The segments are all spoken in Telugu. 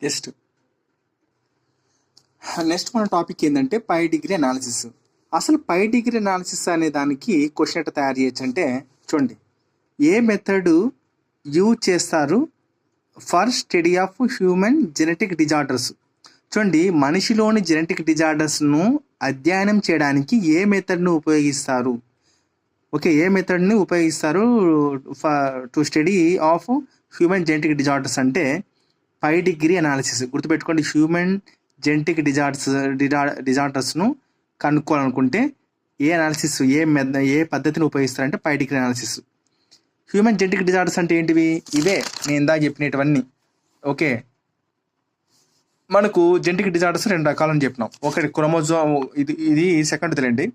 జస్ట్ నెక్స్ట్ మన టాపిక్ ఏంటంటే పై డిగ్రీ అనాలిసిస్. అసలు పై డిగ్రీ అనాలిసిస్ అనే దానికి క్వశ్చన్ ఎట్లా తయారు చేయొచ్చు అంటే చూడండి, ఏ మెథడ్ యూజ్ చేస్తారు for study of human genetic disorders. చూడండి, మనిషిలోని జెనెటిక్ డిజార్డర్స్ను అధ్యయనం చేయడానికి ఏ మెథడ్ను ఉపయోగిస్తారు? ఓకే, ఏ మెథడ్ని ఉపయోగిస్తారు to study of human genetic disorders అంటే పై డిగ్రీ అనాలిసిస్. గుర్తుపెట్టుకోండి, హ్యూమన్ జెనెటిక్ డిజార్డర్స్ను కనుక్కోవాలనుకుంటే ఏ అనాలిసిస్ ఏ పద్ధతిని ఉపయోగిస్తారంటే pedigree analysis. Human genetic disorders అంటే ఏంటివి? ఇవే నేను ఇందాక చెప్పినటువన్నీ. ఓకే, మనకు జెనెటిక్ డిజార్డర్స్ రెండు రకాలని చెప్పినాం. ఒకటి క్రోమోజోమ్, ఇది సెకండ్ తెలియండి.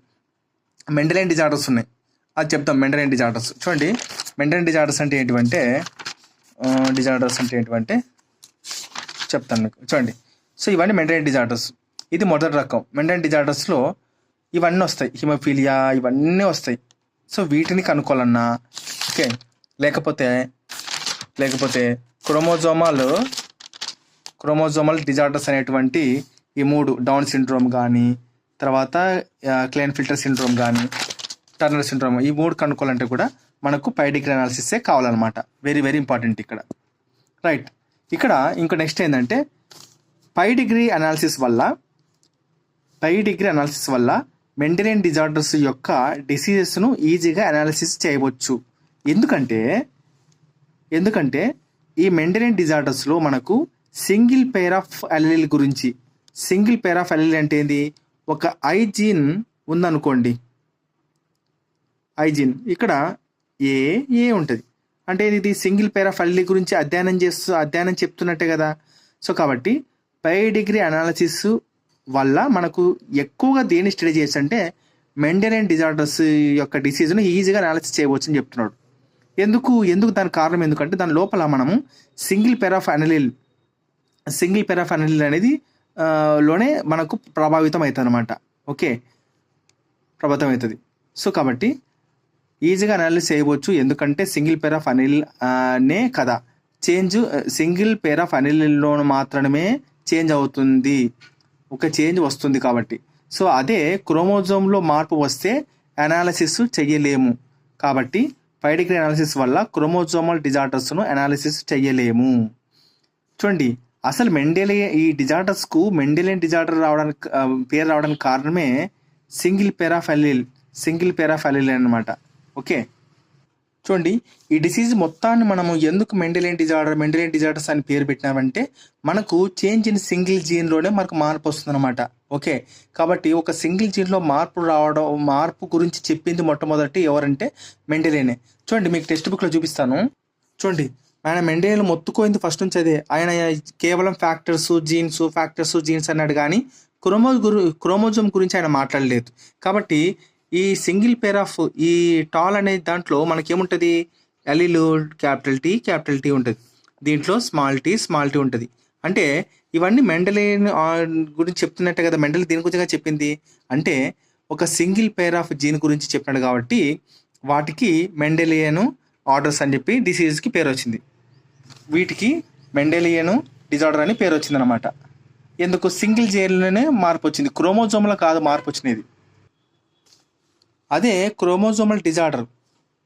మెండెలైన్ డిజార్డర్స్ ఉన్నాయి, అది చెప్తాం. మెండెలైన్ డిజార్డర్స్ చూడండి, మెండెలైన్ డిజార్డర్స్ అంటే ఏంటివంటే చెప్తాను మీకు. చూడండి, సో ఇవన్నీ మెండెలైన్ డిజార్డర్స్. ఇది మొదటి రకం. మెండెలైన్ డిజార్డర్స్లో ఇవన్నీ వస్తాయి, హిమోఫీలియా ఇవన్నీ వస్తాయి. సో వీటిని కనుక్కోవాలన్నా ఓకే, లేకపోతే క్రోమోజోమల్ డిజార్డర్స్ అనేటువంటి ఈ మూడు, డౌన్ సిండ్రోమ్ కానీ, తర్వాత క్లైన్ఫెల్టర్ సిండ్రోమ్ కానీ, టర్నర్ సిండ్రోమ్, ఈ మూడు కనుక్కోవాలంటే కూడా మనకు పై డిగ్రీ అనాలిసిసే కావాలన్నమాట. వెరీ వెరీ ఇంపార్టెంట్ ఇక్కడ. రైట్, ఇక్కడ ఇంకో నెక్స్ట్ ఏంటంటే పై డిగ్రీ అనాలిసిస్ వల్ల మెండెలైన్ డిజార్డర్స్ యొక్క డిసీజెస్ను ఈజీగా అనాలిసిస్ చేయవచ్చు. ఎందుకంటే ఈ మెండెలైన్ డిజార్డర్స్లో మనకు సింగిల్ పేర్ ఆఫ్ అల్లెల్ గురించి. సింగిల్ పేర్ ఆఫ్ అల్లెల్ అంటే ఏంది? ఒక ఐ జీన్ ఉందనుకోండి, ఐ జీన్ ఇక్కడ ఏ ఉంటుంది అంటే ఇది సింగిల్ పేర్ ఆఫ్ అల్లెల్ గురించి అధ్యయనం చెప్తున్నట్టే కదా. సో కాబట్టి పై డిగ్రీ అనాలిసిస్ వల్ల మనకు ఎక్కువగా దేని స్టడీ చేయొచ్చు అంటే మెండెలైన్ డిజార్డర్స్ యొక్క డిసీజ్ను ఈజీగా అనాలిసిస్ చేయవచ్చు అని చెప్తున్నాడు. ఎందుకు దానికి కారణం ఎందుకంటే దాని లోపల మనము సింగిల్ పేర్ ఆఫ్ అల్లెల్ అనేది లోనే మనకు ప్రభావితం అవుతుంది అనమాట. ఓకే, ప్రభావితం అవుతుంది. సో కాబట్టి ఈజీగా అనాలిసిస్ చేయవచ్చు. ఎందుకంటే సింగిల్ పేర్ ఆఫ్ అల్లెల్నే కదా సింగిల్ పేర్ ఆఫ్ అల్లెల్లో మాత్రమే చేంజ్ అవుతుంది, ఒక చేంజ్ వస్తుంది కాబట్టి. సో అదే క్రోమోజోమ్లో మార్పు వస్తే అనాలిసిస్ చెయ్యలేము. కాబట్టి పై డిగ్రీ అనాలిసిస్ వల్ల క్రోమోజోమల్ డిజార్డర్స్ను అనాలిసిస్ చెయ్యలేము. చూడండి, అసలు ఈ డిజార్డర్స్కు మెండెలైన్ డిజార్డర్ పేరు రావడానికి కారణమే సింగిల్ పేర్ ఆఫ్ అల్లెల్ అనమాట. ఓకే, చూడండి, ఈ డిసీజ్ మొత్తాన్ని మనము ఎందుకు మెండెలైన్ డిజార్డర్స్ అని పేరు పెట్టినామంటే మనకు చేంజ్ ఇన్ సింగిల్ జీన్లోనే మనకు మార్పు వస్తుంది అనమాట. ఓకే, కాబట్టి ఒక సింగిల్ జీన్లో మార్పు గురించి చెప్పింది మొట్టమొదటి ఎవరంటే మెండెలైనే. చూడండి, మీకు టెక్స్ట్ బుక్లో చూపిస్తాను. చూడండి, ఆయన మెండెలైన్ మొత్తుకోయింది ఫస్ట్ నుంచి అదే. ఆయన కేవలం ఫ్యాక్టర్స్ జీన్స్ అన్నాడు, కానీ క్రోమోజోమ్ గురించి ఆయన మాట్లాడలేదు. కాబట్టి ఈ సింగిల్ పేర్ ఆఫ్ ఈ టాల్ అనే దాంట్లో మనకేముంటుంది? అల్లీల్ క్యాపిటల్ టీ ఉంటుంది, దీంట్లో స్మాల్ టీ ఉంటుంది. అంటే ఇవన్నీ మెండెలైన్ గురించి చెప్తున్నట్టే కదా. మెండెలైన్ దీని గురించి చెప్పింది అంటే ఒక సింగిల్ పేర్ ఆఫ్ జీన్ గురించి చెప్పినాడు కాబట్టి వాటికి మెండెలియన్ ఆర్డర్స్ అని చెప్పి డిసీజ్కి పేరు వచ్చింది. వీటికి మెండెలియన్ డిజార్డర్ అని పేరు వచ్చింది అనమాట. ఎందుకు? సింగిల్ జీన్లోనే మార్పు వచ్చింది, క్రోమోజోమ్లో కాదు మార్పు వచ్చినది. అదే క్రోమోజోమల్ డిజార్డర్,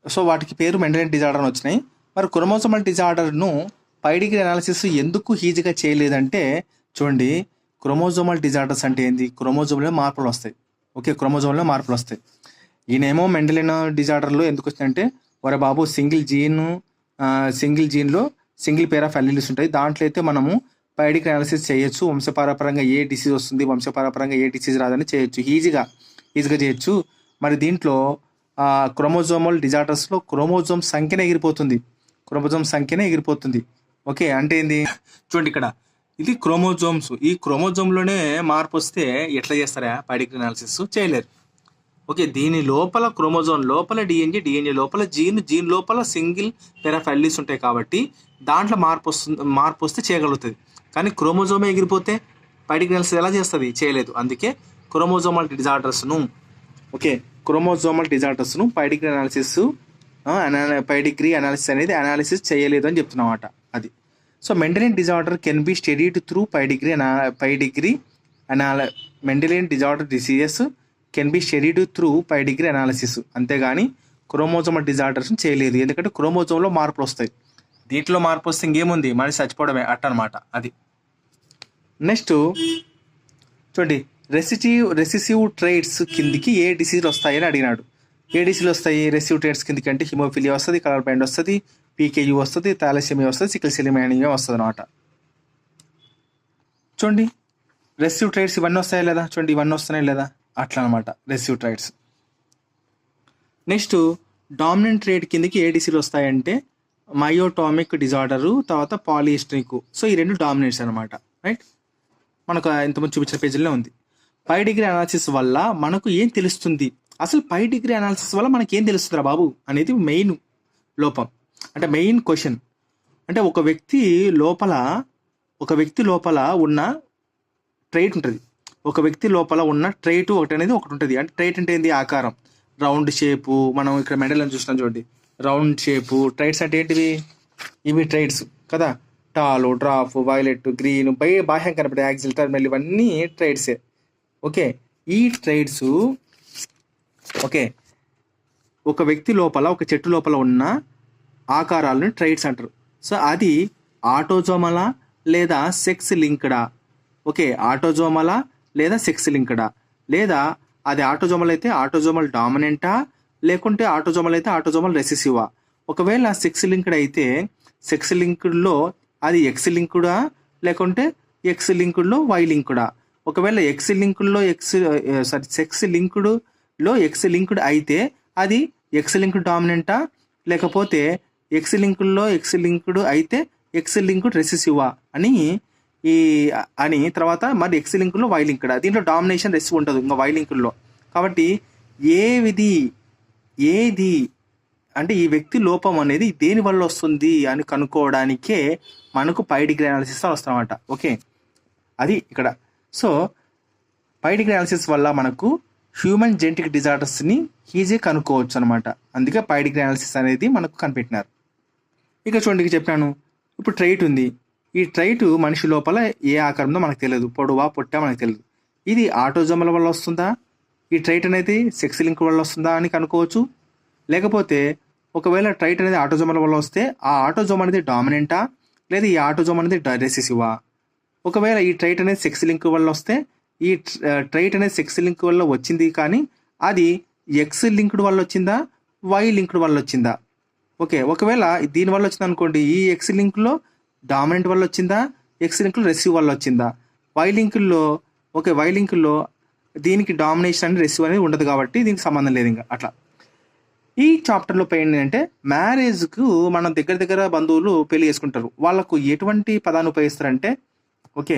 సో వాటికి పేరు మెండెలైన్ డిజార్డర్ అని వచ్చినాయి. మరి క్రోమోజోమల్ డిజార్డర్ను పై డిగ్రీ అనాలిసిస్ ఎందుకు ఈజీగా చేయలేదంటే చూడండి, క్రోమోజోమల్ డిజార్డర్స్ అంటే ఏంది? క్రోమోజోమ్లో మార్పులు వస్తాయి. ఓకే, క్రోమోజోమ్లో మార్పులు వస్తాయి. ఈయనేమో మెండెలైన్ డిజార్డర్లో ఎందుకు వచ్చిందంటే ఒరే బాబు సింగిల్ జీన్లో సింగిల్ పేర్ ఆఫ్ అల్లెల్స్ ఉంటాయి, దాంట్లో అయితే మనము పై డిగ్రీ అనాలిసిస్ చేయొచ్చు. వంశపారపరంగా ఏ డిసీజ్ వస్తుంది, వంశపారపరంగా ఏ డిసీజ్ రాదని చేయొచ్చు, ఈజీగా చేయొచ్చు. మరి దీంట్లో క్రోమోజోమల్ డిజార్డర్స్లో క్రోమోజోమ్ సంఖ్యనే ఎగిరిపోతుంది. ఓకే, అంటే ఏంది? చూడండి, ఇక్కడ ఇది క్రోమోజోమ్స్. ఈ క్రోమోజోమ్లోనే మార్పు వస్తే ఎట్లా చేస్తారా పై డిగ్రీ అనాలిసిస్? చేయలేరు. ఓకే, దీని లోపల క్రోమోజోమ్ లోపల డిఎన్ఏ లోపల జీన్ లోపల సింగిల్ పేర్ ఆఫ్ అల్లెల్స్ ఉంటాయి కాబట్టి దాంట్లో మార్పు వస్తే చేయగలుగుతుంది. కానీ క్రోమోజోమే ఎగిరిపోతే పై డిగ్రీ అనాలిసిస్ ఎలా చేస్తుంది? చేయలేదు. అందుకే క్రోమోజోమల్ డిజార్డర్స్ను పై డిగ్రీ అనాలిసిస్ అనేది అనాలిసిస్ చేయలేదు అని చెప్తున్నమాట. అది so Mendelian disorder can be studied through pedigree Mendelian disorder diseases can be studied through pedigree analysis. అంతేగాని క్రోమోజోమల్ డిజార్డర్స్ చేయలేదు, ఎందుకంటే క్రోమోజోమ్లో మార్పులు వస్తాయి. దీంట్లో మార్పు వస్తే ఇంకేముంది, మనిషి చచ్చిపోవడమే అట్టనమాట అది. నెక్స్ట్ చూడండి, రెసిసివ్ ట్రైట్స్ కిందికి ఏ డిసీజులు వస్తాయని అడిగినాడు. ఏ డిసీజులు వస్తాయి రెసిసివ్ ట్రైట్స్ కిందికి అంటే హిమోఫిలియా వస్తుంది, కలర్ బ్లైండ్ వస్తుంది, పీకేయూ వస్తుంది, థాలసీమియా వస్తుంది, సికిల్ సెల్ అనీమియా వస్తుంది అనమాట. చూడండి రెసిసివ్ ట్రైట్స్ ఇవన్నీ వస్తాయా లేదా, చూడండి ఇవన్నీ వస్తున్నాయి లేదా, అట్లా అనమాట రెసిసివ్ ట్రైట్స్. నెక్స్ట్ డామినెంట్ ట్రైట్ కిందకి ఏ డిసీజులు వస్తాయంటే మయోటామిక్ డిజార్డరు, తర్వాత పాలిహిస్టమిక్. సో ఈ రెండు డామినెంట్స్ అనమాట, రైట్. మనకు ఇంతకుముందు చూపించిన పేజీలో ఉంది. పై-డిగ్రీ అనాలిసిస్ వల్ల మనకు ఏం తెలుస్తుంది, అసలు పై-డిగ్రీ అనాలిసిస్ వల్ల మనకి ఏం తెలుస్తుందిరా బాబు అనేది మెయిన్ లోపం, అంటే మెయిన్ క్వశ్చన్. అంటే ఒక వ్యక్తి లోపల ఉన్న ట్రైట్ ఉంటుంది, ఒక వ్యక్తి లోపల ఉన్న ట్రైట్ ఒకటి అనేది ఒకటి ఉంటుంది. అంటే ట్రైట్ అంటే ఏంటి, ఆకారం, రౌండ్ షేపు. మనం ఇక్కడ మెడల్ చూసినాం చూడండి, రౌండ్ షేపు. ట్రైట్స్ అంటే ఏంటివి, ఇవి ట్రైట్స్ కదా, టాలు, డ్రాఫ్, వైలెట్, గ్రీన్, బాహ్యం కనపడే యాక్సిల్, టర్మినల్, ఇవన్నీ ట్రైట్సే. ఓకే, ఈ ట్రైట్స్ ఓకే ఒక వ్యక్తి లోపల, ఒక చెట్టు లోపల ఉన్న ఆకారాలను ట్రైట్స్ అంటారు. సో అది ఆటోజోమలా లేదా సెక్స్ లింక్డా, ఓకే ఆటోజోమలా లేదా సెక్స్ లింక్డా, లేదా అది ఆటోజోమల్ అయితే ఆటోజోమల్ డామినెంటా, లేకుంటే ఆటోజోమల్ అయితే ఆటోజోమల్ రెసిసివా. ఒకవేళ సెక్స్ లింక్డ్ అయితే సెక్స్ లింక్డ్లో అది ఎక్స్ లింక్డా, లేకుంటే ఎక్స్ లింక్డ్లో వై లింక్డా. ఒకవేళ సెక్స్ లింక్డ్లో ఎక్స్ లింక్డ్ అయితే అది ఎక్స్ లింక్డ్ డామినెంటా, లేకపోతే ఎక్స్ లింక్డ్లో ఎక్స్ లింక్డ్ అయితే ఎక్స్ లింక్డ్ రెసిసివా అని తర్వాత మరి ఎక్స్ లింక్లో వై లింక్డా. దీంట్లో డామినేషన్ రెసిసివ్ ఉంటుంది ఇంకా వై లింక్లో. కాబట్టి ఏది అంటే ఈ వ్యక్తి లోపం అనేది దేని వల్ల వస్తుంది అని కనుక్కోవడానికే మనకు పై-డిగ్రీ అనాలిసిస్ వస్తామన్నమాట. ఓకే, అది ఇక్కడ. సో పై-డిగ్రీ అనాలిసిస్ వల్ల మనకు హ్యూమన్ జెనెటిక్ డిజార్డర్స్ని ఈజీగా కనుక్కోవచ్చు అనమాట. అందుకే పై-డిగ్రీ అనాలిసిస్ అనేది మనకు కనిపెట్టినారు. ఇక చూడండి, చెప్పాను ఇప్పుడు ట్రైట్ ఉంది. ఈ ట్రైట్ మనిషి లోపల ఏ ఆకారంలో మనకు తెలియదు, పొడవా పొట్టా మనకు తెలియదు. ఇది ఆటోజోమల వల్ల వస్తుందా, ఈ ట్రైట్ అనేది సెక్స్ లింక్ వల్ల వస్తుందా అని కనుక్కోవచ్చు. లేకపోతే ఒకవేళ ట్రైట్ అనేది ఆటోజోమల వల్ల వస్తే ఆ ఆటోజోమ్ అనేది డామినెంటా, లేదా ఈ ఆటోజోమ్ అనేది రెసిసివా. ఒకవేళ ఈ ట్రైట్ అనేది సెక్స్ లింక్ వల్ల వస్తే ఈ ట్రైట్ అనేది సెక్స్ లింక్ వల్ల వచ్చింది, కానీ అది ఎక్స్ లింక్డ్ వల్ల వచ్చిందా, వై లింక్డ్ వల్ల వచ్చిందా. ఓకే, ఒకవేళ దీని వల్ల వచ్చింది అనుకోండి, ఈ ఎక్స్ లింక్లో డామినెంట్ వల్ల వచ్చిందా, ఎక్స్ లింక్లో రెసిసివ్ వల్ల వచ్చిందా. వై లింక్లో దీనికి డామినేషన్ అనేది రెసిసివ్ అనేది ఉండదు, కాబట్టి దీనికి సంబంధం లేదు ఇంకా అట్లా. ఈ చాప్టర్లో ఏంటంటే మ్యారేజ్కు మన దగ్గర బంధువులు పెళ్లి చేసుకుంటారు, వాళ్ళకు ఎటువంటి పదాన్ని ఉపయోగిస్తారంటే ఓకే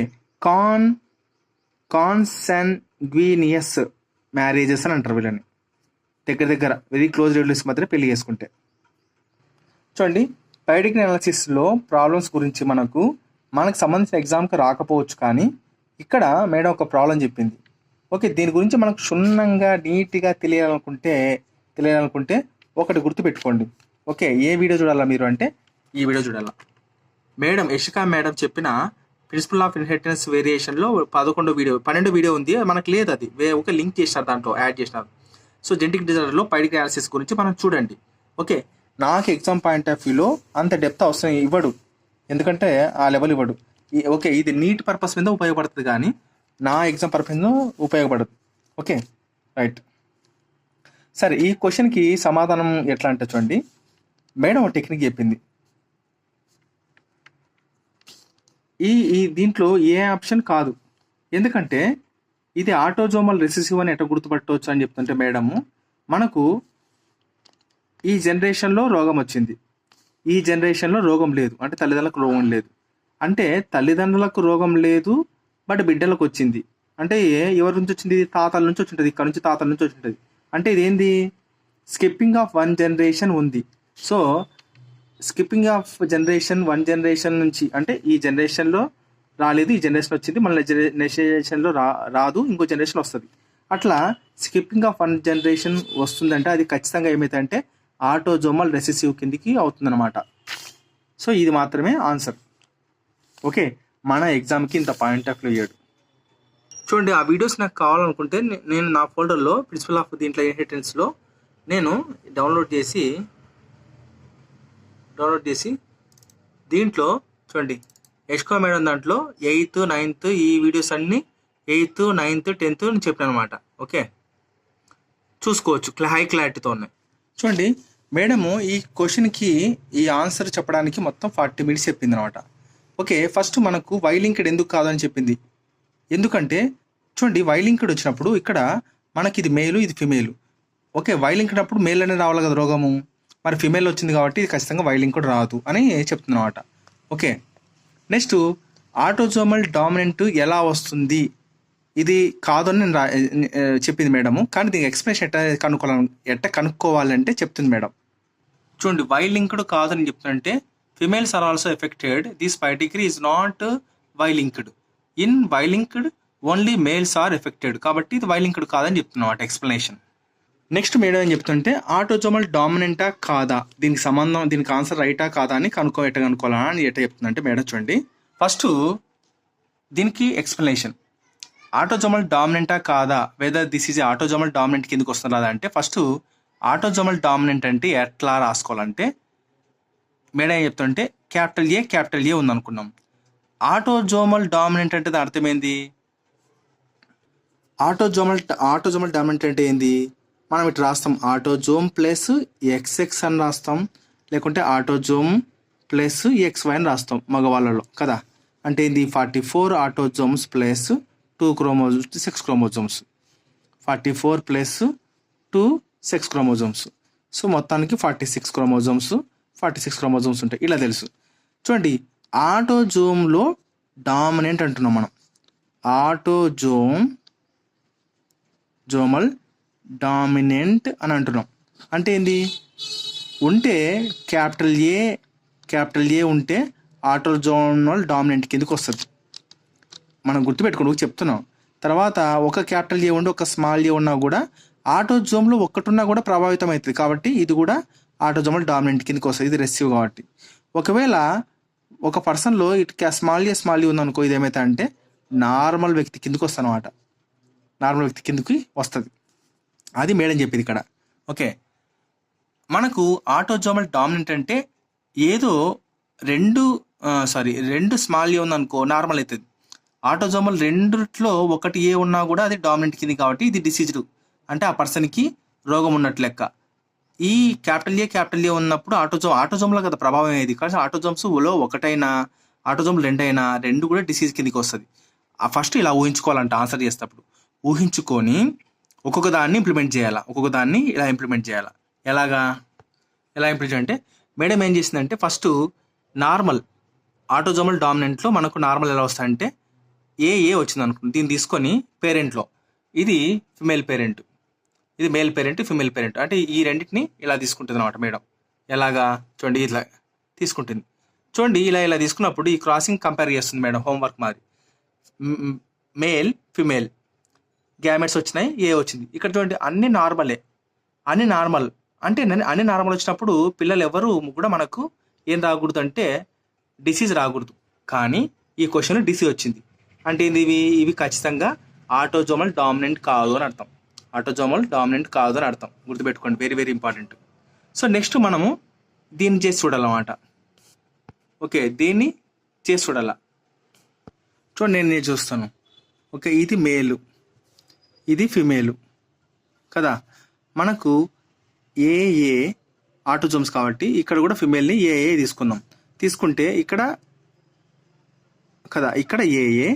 కాన్సాన్గ్వినియస్ మ్యారేజెస్ అని అంటారు వీళ్ళని. దగ్గర వెరీ క్లోజ్ రిలేటివ్స్ మధ్య పెళ్లి చేసుకుంటే. చూడండి, పై-డిగ్రీ అనాలిసిస్లో ప్రాబ్లమ్స్ గురించి మనకు సంబంధించిన ఎగ్జామ్కి రాకపోవచ్చు, కానీ ఇక్కడ మేడం ఒక ప్రాబ్లం చెప్పింది. ఓకే, దీని గురించి మనకు క్షుణ్ణంగా నీట్గా తెలియాలనుకుంటే ఒకటి గుర్తుపెట్టుకోండి. ఓకే, ఏ వీడియో చూడాలా మీరు అంటే ఈ వీడియో చూడాలా. మేడం యశికా మేడం చెప్పిన ప్రిన్సిపల్ ఆఫ్ ఇన్హెరిటెన్స్ వేరియేషన్లో 12 వీడియో ఉంది, మనకు లేదు, అది ఒక లింక్ చేసినారు, దాంట్లో యాడ్ చేసినారు. సో జెనెటిక్ డిజార్డర్లో పై-డిగ్రీ అనాలిసిస్ గురించి మనం చూడండి. ఓకే, నాకు ఎగ్జామ్ పాయింట్ ఆఫ్ వ్యూలో అంత డెప్త్ అవసరం ఇవ్వడు, ఎందుకంటే ఆ లెవెల్ ఇవ్వడు. ఓకే, ఇది నీట్ పర్పస్ మీద ఉపయోగపడుతుంది, కానీ నా ఎగ్జామ్ పర్పస్ మీద ఉపయోగపడదు. Okay, right. సరే, ఈ క్వశ్చన్కి సమాధానం ఎట్లా అంటే చూడండి, మేడం ఒక టెక్నిక్ చెప్పింది. ఈ దీంట్లో ఏ ఆప్షన్ కాదు, ఎందుకంటే ఇది ఆటోజోమల్ రెసిసివ్ అని ఎట్లా గుర్తుపట్టవచ్చు అని చెప్తుంటే మేడము, మనకు ఈ జనరేషన్లో రోగం వచ్చింది, ఈ జనరేషన్లో రోగం లేదు, అంటే తల్లిదండ్రులకు రోగం లేదు. అంటే తల్లిదండ్రులకు రోగం లేదు బట్ బిడ్డలకు వచ్చింది, అంటే ఎవరి నుంచి వచ్చింది, తాతల నుంచి వచ్చి ఉంటుంది, ఇక్కడ నుంచి తాతల నుంచి వచ్చి ఉంటుంది. అంటే ఇదేంది, స్కిప్పింగ్ ఆఫ్ 1 జనరేషన్ ఉంది. So skipping of one generation నుంచి, అంటే ఈ జనరేషన్లో రాలేదు, ఈ జనరేషన్ వచ్చింది, మళ్ళీ జనరేషన్లో రాదు, ఇంకో జనరేషన్ వస్తుంది. అట్లా స్కిప్పింగ్ ఆఫ్ 1 జనరేషన్ వస్తుందంటే అది ఖచ్చితంగా ఏమైతుందంటే ఆటోజోమల్ రెసిసివ్ కిందికి అవుతుందన్నమాట. సో ఇది మాత్రమే ఆన్సర్. ఓకే, మన ఎగ్జామ్కి ఇంత పాయింట్ ఆఫ్ వ్యూ ఇయ్యాడు. చూడండి, ఆ వీడియోస్ నాకు కావాలనుకుంటే నేను నా ఫోల్డర్లో ప్రిన్సిపల్ ఆఫ్ దీంట్లో ఇన్హెరిటెన్స్లో నేను డౌన్లోడ్ చేసి దీంట్లో చూడండి యష్కో మేడం దాంట్లో 8th 9th ఈ వీడియోస్ అన్నీ 8th 9th 10th అని చెప్పాను అనమాట. ఓకే, చూసుకోవచ్చు, హై క్లారిటీతో ఉన్నాయి. చూడండి, మేడము ఈ క్వశ్చన్కి ఈ ఆన్సర్ చెప్పడానికి మొత్తం 40 minutes చెప్పింది అనమాట. ఓకే, ఫస్ట్ మనకు వై లింక్డ్ ఎందుకు కాదని చెప్పింది. ఎందుకంటే చూడండి, వై లింక్డ్ వచ్చినప్పుడు ఇక్కడ మనకి ఇది మేలు ఇది ఫిమేలు. ఓకే, వై లింక్డ్ అప్పుడు మేల్ అనేది రావాలి కదా రోగము, మరి ఫిమేల్ వచ్చింది కాబట్టి ఇది ఖచ్చితంగా వై లింక్డ్ రాదు అని చెప్తుంది అనమాట. ఓకే, నెక్స్ట్ ఆటోజోమల్ డామినెంట్ ఎలా వస్తుంది, ఇది కాదు అని నేను చెప్పింది మేడము. కానీ దీనికి ఎక్స్ప్లెనేషన్ ఎట్ట కనుక్కోవాలంటే చెప్తుంది మేడం. చూడండి, వై లింక్డ్ కాదని చెప్తుందంటే females are also affected, this particular is not Y linked. In Y linked only males are affected, కాబట్టి ఇది వై లింక్డ్ కాదని చెప్తున్నమాట ఎక్స్ప్లెనేషన్. నెక్స్ట్ మేడం ఏం చెప్తుంటే ఆటోజోమల్ డామినెంటా కాదా, దీనికి సంబంధం, దీనికి ఆన్సర్ రైటా కాదా అని కనుక్కోవాలని ఎట్ట చెప్తుందంటే మేడం చూడండి, ఫస్ట్ దీనికి ఎక్స్ప్లెనేషన్. ఆటోజోమల్ డామినెంటా కాదా, whether this is autosomal dominant కిందకి వస్తుంది రాదా అంటే, ఫస్ట్ ఆటోజోమల్ డామినెంట్ అంటే ఎట్లా రాసుకోవాలంటే మేడం ఏం చెప్తుంటే క్యాపిటల్ ఏ ఉందనుకున్నాం. ఆటోజోమల్ డామినెంట్ అంటే దాని అర్థమైంది, ఆటోజోమల్ డామినెంట్ అంటే ఏంది, మనం ఇటు రాస్తాం ఆటోజోమ్ ప్లస్ ఎక్స్ఎక్స్ అని రాస్తాం, లేకుంటే ఆటోజోమ్ ప్లస్ XY అని రాస్తాం మగవాళ్ళలో కదా. అంటే ఏంది 44 autosomes plus 6 chromosomes, 44 plus 2 6 chromosomes. So మొత్తానికి 46 క్రోమోజోమ్స్ ఉంటాయి, ఇలా తెలుసు. చూడండి, ఆటోజోమ్లో డామినెంట్ అంటున్నాం మనం, ఆటోజోమల్ డామినెంట్ అని అంటున్నాం. అంటే ఏంది, ఉంటే క్యాపిటల్ ఏ ఉంటే ఆటోజోమల్ డామినెంట్ కిందకి వస్తుంది. మనం గుర్తుపెట్టుకోండి చెప్తున్నాం. తర్వాత ఒక క్యాపిటల్ ఏ ఉండి ఒక స్మాల్ ఏ ఉన్నా కూడా ఆటోజోమ్లో ఒక్కటున్నా కూడా ప్రభావితం అవుతుంది, కాబట్టి ఇది కూడా ఆటోజోమల్ డామినెంట్ కిందకి వస్తుంది, ఇది రెసివ్ కాబట్టి. ఒకవేళ ఒక పర్సన్లో ఇటు స్మాల్ ఏ ఉందనుకో, ఇది ఏమైతే అంటే నార్మల్ వ్యక్తి కిందకి వస్తుంది అనమాట, నార్మల్ వ్యక్తి కిందకి వస్తుంది. అది మేడం చెప్పింది ఇక్కడ. ఓకే, మనకు ఆటోజోమల్ డామినెంట్ అంటే ఏదో రెండు స్మాల్ ఏ ఉందనుకో నార్మల్ అవుతుంది. ఆటోజోమల్ రెండిట్లో ఒకటి ఏ ఉన్నా కూడా అది డామినెంట్ కింది, కాబట్టి ఇది డిసీజ్డ్ అంటే ఆ పర్సన్కి రోగం ఉన్నట్లు లెక్క. ఈ క్యాపిటల్ ఏ ఉన్నప్పుడు ఆటోజోమ్లో కదా ప్రభావం అయ్యేది, కానీ ఆటోజోమ్స్లో ఒకటైనా ఆటోజోమ్ రెండైనా రెండు కూడా డిసీజ్ కిందికి వస్తుంది. ఫస్ట్ ఇలా ఊహించుకోవాలంట ఆన్సర్ చేసేటప్పుడు. ఊహించుకొని ఒక్కొక్క దాన్ని ఇంప్లిమెంట్ చేయాలా, ఒక్కొక్క దాన్ని ఇలా ఇంప్లిమెంట్ చేయాలా. ఎలా ఇంప్లిమెంట్ అంటే మేడం ఏం చేసిందంటే ఫస్ట్ నార్మల్ ఆటోజోమల్ డామినెంట్లో మనకు నార్మల్ ఎలా వస్తాయంటే ఏ వచ్చింది అనుకుంటుంది, దీన్ని తీసుకొని పేరెంట్లో ఇది ఫిమేల్ పేరెంట్, ఇది మేల్ పేరెంట్, ఫిమేల్ పేరెంట్, అంటే ఈ రెండింటిని ఇలా తీసుకుంటుంది అనమాట మేడం. ఎలాగా చూడండి, ఇట్లా తీసుకుంటుంది. చూడండి, ఇలా తీసుకున్నప్పుడు ఈ క్రాసింగ్ కంపేర్ చేస్తుంది మేడం, హోంవర్క్ మాది. మేల్ ఫిమేల్ గ్యామెట్స్ వచ్చినాయి, ఏ వచ్చింది. ఇక్కడ చూడండి అన్ని నార్మల్ అంటే అన్ని నార్మల్ వచ్చినప్పుడు పిల్లలు ఎవరు కూడా మనకు ఏం రాకూడదు అంటే డిసీజ్ రాకూడదు. కానీ ఈ క్వశ్చన్ డిసీజ్ వచ్చింది అంటే ఇవి ఖచ్చితంగా ఆటోజోమల్ డామినెంట్ కాదు అని అర్థం. గుర్తుపెట్టుకోండి, very very important. So next మనము దీన్ని చేసి చూడాలన్నమాట. ఓకే, దీన్ని చేసి చూడాల. చూడండి, నేను చూస్తాను. ఓకే, ఇది మేలు, ఇది ఫిమేలు కదా. మనకు ఏ ఆటోజోమ్స్ కాబట్టి ఇక్కడ కూడా ఫిమేల్ని ఏ తీసుకుంటే ఇక్కడ కదా, ఇక్కడ ఏ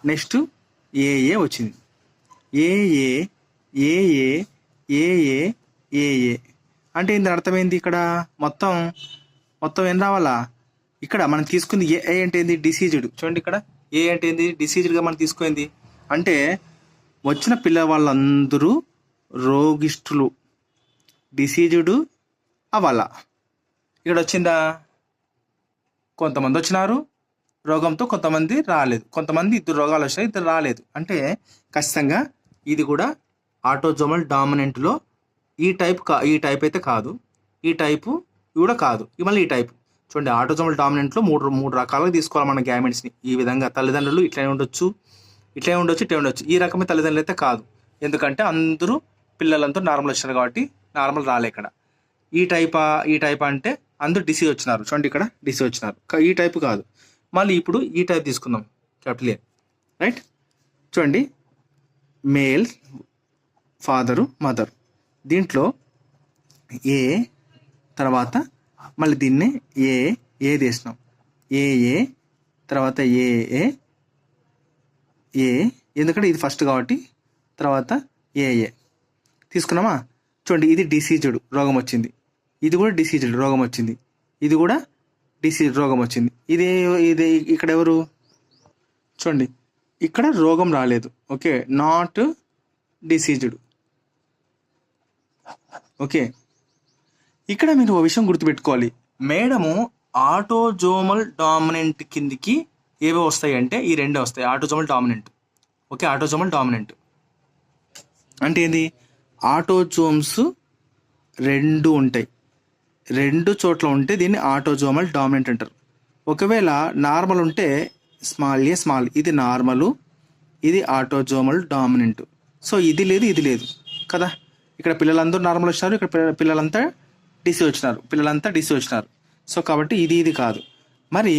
నెక్స్ట్ ఏ వచ్చింది. ఏ అంటే ఇంత అర్థమైంది. ఇక్కడ మొత్తం ఏం రావాలా, ఇక్కడ మనం తీసుకుంది ఏ అంటే ఏంది డిసీజ్డ్. చూడండి, ఇక్కడ ఏ అంటే ఏంది డిసీజ్డ్గా మనం తీసుకుంది. అంటే వచ్చిన వాళ్ళందరూ రోగిష్ఠులు, డిసీజ్డ్ అవ్వాలా. ఇక్కడ వచ్చిందా, కొంతమంది వచ్చినారు రోగంతో, కొంతమంది రాలేదు, కొంతమంది 2 రోగాలు వచ్చినాయి 2 రాలేదు. అంటే ఖచ్చితంగా ఇది కూడా ఆటోజోమల్ డామినెంట్లో ఈ టైప్ అయితే కాదు, ఈ టైపు కూడా కాదు, మళ్ళీ ఈ టైపు. చూడండి, ఆటోజోమల్ డామినెంట్లో మూడు రకాలుగా తీసుకోవాలి మన గ్యామెట్స్ని. ఈ విధంగా తల్లిదండ్రులు ఇట్లనే ఉండొచ్చు, ఇట్లే ఉండొచ్చు. ఈ రకమైన తల్లిదండ్రులు అయితే కాదు, ఎందుకంటే అందరూ పిల్లలంతా నార్మల్ వచ్చారు కాబట్టి నార్మల్ రాలే ఇక్కడ. ఈ టైపా అంటే అందరూ డిసీజ్ వచ్చినారు. చూడండి, ఇక్కడ డిసీజ్ వచ్చినారు, ఈ టైపు కాదు. మళ్ళీ ఇప్పుడు ఈ టైప్ తీసుకుందాం, క్యాపిటల్ ఏ, రైట్. చూడండి, మేల్, ఫాదరు, మదర్. దీంట్లో ఏ తర్వాత మళ్ళీ దీన్నే ఏ తీసినాం, ఏ తర్వాత ఏ ఎందుకంటే ఇది ఫస్ట్ కాబట్టి తర్వాత ఏ తీసుకున్నామా. చూడండి, ఇది డిసీజుడ్ రోగం వచ్చింది, ఇది కూడా డిసీజుడ్ రోగం వచ్చింది, ఇది కూడా డిసీజ్ రోగం వచ్చింది. ఇది ఇక్కడ ఎవరు చూడండి, ఇక్కడ రోగం రాలేదు, ఓకే, నాట్ డిసీజుడ్. ఓకే, ఇక్కడ మీరు ఒక విషయం గుర్తుపెట్టుకోవాలి, మేడము ఆటోజోమల్ డామినెంట్ కిందికి ఏవో వస్తాయి అంటే ఈ రెండే వస్తాయి, autosomal dominant. Okay, autosomal dominant అంటే ఏంది, ఆటోజోమ్స్ రెండు ఉంటాయి, రెండు చోట్ల ఉంటే దీన్ని ఆటోజోమల్ డామినెంట్ అంటారు. ఒకవేళ నార్మల్ ఉంటే స్మాల్ ఏ స్మాల్, ఇది నార్మలు, ఇది ఆటోజోమల్ డామినెంట్. సో ఇది లేదు కదా. ఇక్కడ పిల్లలందరూ నార్మల్ వచ్చినారు, ఇక్కడ పిల్లలంతా డిసి వచ్చినారు. సో కాబట్టి ఇది కాదు. మరి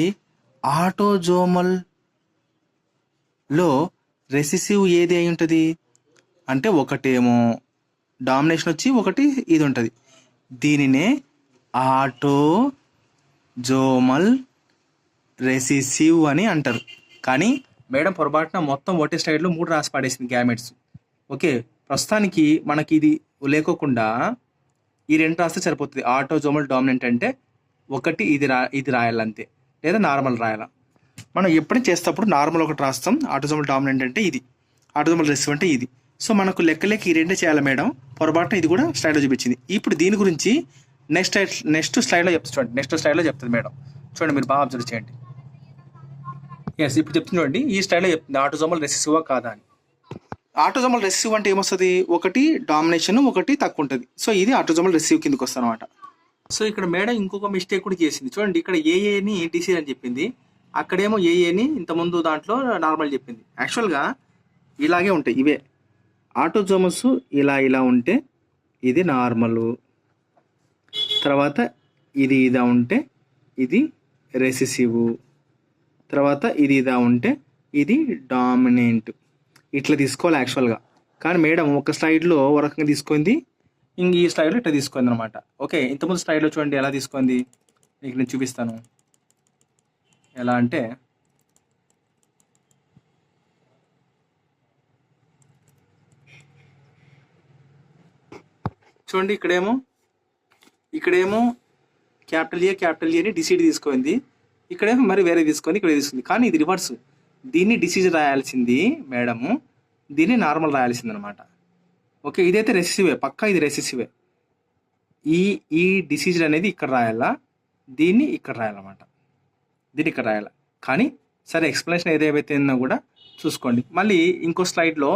ఆటోజోమల్లో రెసిసివ్ ఏది అయి ఉంటుంది అంటే ఒకటేమో డామినేషన్ వచ్చి ఒకటి ఇది ఉంటుంది, దీనినే ఆటోజోమల్ రెసిసివ్ అని అంటారు. కానీ మేడం పొరపాటున మొత్తం ఒకటే స్లైడ్లో 3 రాసి పడేసింది గ్యామెట్స్. ఓకే, ప్రస్తుతానికి మనకి ఇది లేకోకుండా ఈ 2 రాస్తే సరిపోతుంది. ఆటోజోమల్ డామినెంట్ అంటే ఒకటి ఇది రాయాలంతే, లేదా నార్మల్ రాయాల. మనం ఎప్పుడైనా చేసేటప్పుడు నార్మల్ ఒకటి రాస్తాం, ఆటోజోమల్ డామినెంట్ అంటే ఇది, ఆటోజోమల్ రెసిసివ్ అంటే ఇది. సో మనకు లెక్కలేక ఈ 2 చేయాలి మేడం, పొరపాటున ఇది కూడా స్లైడ్లో చూపించింది. ఇప్పుడు దీని గురించి నెక్స్ట్ స్లైడ్లో చెప్తుంది. చూడండి, నెక్స్ట్ స్లైడ్లో చెప్తుంది మేడం. చూడండి, మీరు బాగా అబ్జర్వ్ చేయండి. ఎస్, ఇప్పుడు చెప్తుంది చూడండి, ఈ స్టైల్లో చెప్తుంది ఆటోజోమల్ రెసిసివా కాదా అని. ఆటోజోమల్ రెసిసివ్ అంటే ఏమొస్తుంది, ఒకటి డామినేషన్ ఒకటి తక్కువ ఉంటుంది. సో ఇది ఆటోజోమల్ రెసిసివ్ కిందకి వస్తుంది అనమాట. సో ఇక్కడ మేడం ఇంకొక మిస్టేక్ కూడా చేసింది. చూడండి, ఇక్కడ ఏఏని డిసీజ్ అని చెప్పింది, అక్కడేమో ఏఏని ఇంతకుముందు దాంట్లో నార్మల్ చెప్పింది. యాక్చువల్గా ఇలాగే ఉంటాయి ఇవే ఆటోజోమస్, ఇలా ఉంటే ఇది నార్మల్, తర్వాత ఇది ఇదా ఉంటే ఇది రెసిసివ్, తర్వాత ఇది ఇదా ఉంటే ఇది డామినెంట్. ఇట్లా తీసుకోవాలి యాక్చువల్గా. కానీ మేడం ఒక స్లైడ్లో ఒక రకంగా తీసుకుంది, ఇంక ఈ స్లైడ్లో ఇట్లా తీసుకుంది అనమాట. ఓకే, ఇంతకుముందు స్లైడ్లో చూడండి ఎలా తీసుకుంది, మీకు నేను చూపిస్తాను. ఎలా అంటే చూడండి, ఇక్కడేమో క్యాపిటల్ ఏ అని డిసీడ్ తీసుకుంది, ఇక్కడేమో మరి వేరే తీసుకొని ఇక్కడ తీసుకుంది. కానీ ఇది రివర్స్, దీన్ని డిసీజ్ రాయాల్సింది మేడము, దీన్ని నార్మల్ రాయాల్సింది అనమాట. ఓకే, ఇదైతే రెసిసివే, పక్కా ఇది రెసిసివే. ఈ డిసీజ్ అనేది ఇక్కడ రాయాలా, దీన్ని ఇక్కడ రాయాలన్నమాట, దీన్ని ఇక్కడ రాయాలా. కానీ సరే, ఎక్స్ప్లెనేషన్ ఏదైతే ఉందో కూడా చూసుకోండి. మళ్ళీ ఇంకో స్లైడ్లో